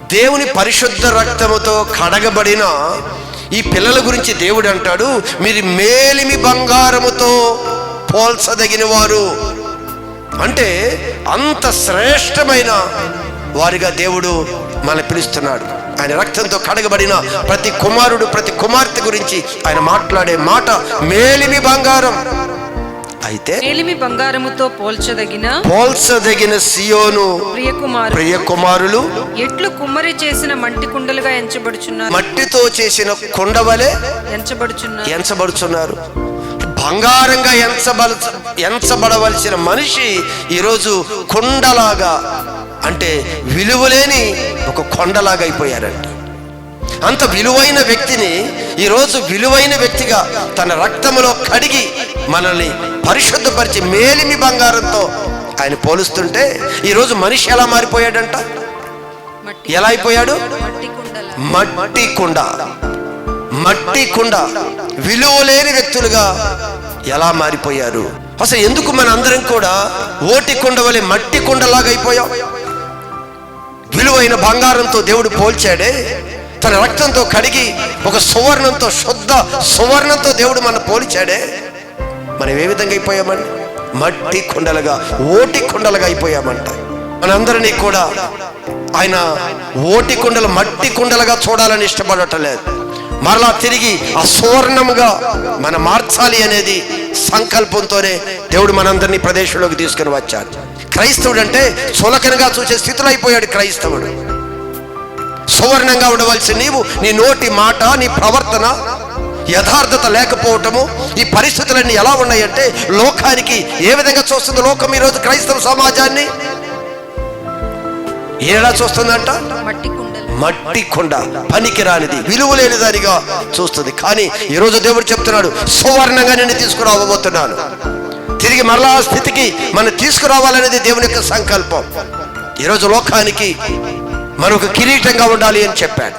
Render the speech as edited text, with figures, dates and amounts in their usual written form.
దేవుని పరిశుద్ధ రక్తముతో కడగబడిన ఈ పిల్లల గురించి దేవుడు అంటాడు, మీరు మేలిమి బంగారముతో పోల్చదగిన వారు. అంటే అంత శ్రేష్టమైన వారిగా దేవుడు మనల్ని పిలుస్తున్నాడు. ఆయన రక్తంతో కడగబడిన ప్రతి కుమారుడు, ప్రతి కుమార్తె గురించి ఆయన మాట్లాడే మాట మేలిమి బంగారం. అయితే మేలిమి బంగారముతో పోల్చదగిన సియోను ప్రియ కుమారులు ఎట్లు కుమ్మరి చేసిన మట్టి కుండలుగా ఎంచబడుచున్నారు, మట్టితో చేసిన కుండవలే ఎంచబడుచున్నారు. బంగారంగా ఎంచబడవలసిన మనిషి ఈరోజు కొండలాగా, అంటే విలువలేని ఒక కొండలాగా అయిపోయారంట. అంత విలువైన వ్యక్తిని ఈరోజు విలువైన వ్యక్తిగా తన రక్తములో కడిగి మనల్ని పరిశుద్ధపరిచి మేలిమి బంగారంతో ఆయన పోలుస్తుంటే ఈరోజు మనిషి ఎలా మారిపోయాడంట? ఎలా అయిపోయాడు? మట్టి కుండ, విలువలేని వ్యక్తులుగా ఎలా మారిపోయారు? అసలు ఎందుకు మన అందరం కూడా ఓటి కుండ వలె మట్టి కుండలాగా అయిపోయాం? విలువైన బంగారంతో దేవుడు పోల్చాడే, తన రక్తంతో కడిగి ఒక సువర్ణంతో, శుద్ధ సువర్ణంతో దేవుడు మన పోల్చాడే, మనం ఏ విధంగా అయిపోయామండి? మట్టి కుండలుగా, ఓటి కుండలుగా అయిపోయామంట. మనందరినీ కూడా ఆయన ఓటి కుండలు, మట్టి కుండలుగా చూడాలని ఇష్టపడటం లేదు. మరలా తిరిగి ఆ సువర్ణముగా మనం మార్చాలి అనేది సంకల్పంతోనే దేవుడు మనందరినీ ప్రదేశంలోకి తీసుకుని వచ్చాడు. క్రైస్తవుడు అంటే చులకనగా చూసే స్థితిలో అయిపోయాడు క్రైస్తవుడు. సువర్ణంగా ఉండవలసిన నీవు, నీ నోటి మాట, నీ ప్రవర్తన యథార్థత లేకపోవటము, ఈ పరిస్థితులన్నీ ఎలా ఉన్నాయంటే లోకానికి ఏ విధంగా చూస్తుందో లోకం ఈరోజు క్రైస్తవ సమాజాన్ని ఎలా చూస్తుందంట? మట్టి కుండ, పనికిరానిది, విలువలేని దానిగా చూస్తుంది. కానీ ఈరోజు దేవుడు చెప్తున్నాడు, సువర్ణంగా నేను తీసుకురావబోతున్నాను. తిరిగి మరలా ఆ స్థితికి మనం తీసుకురావాలనేది దేవుని యొక్క సంకల్పం. ఈరోజు లోకానికి మనకు కిరీటంగా ఉండాలి అని చెప్పాడు.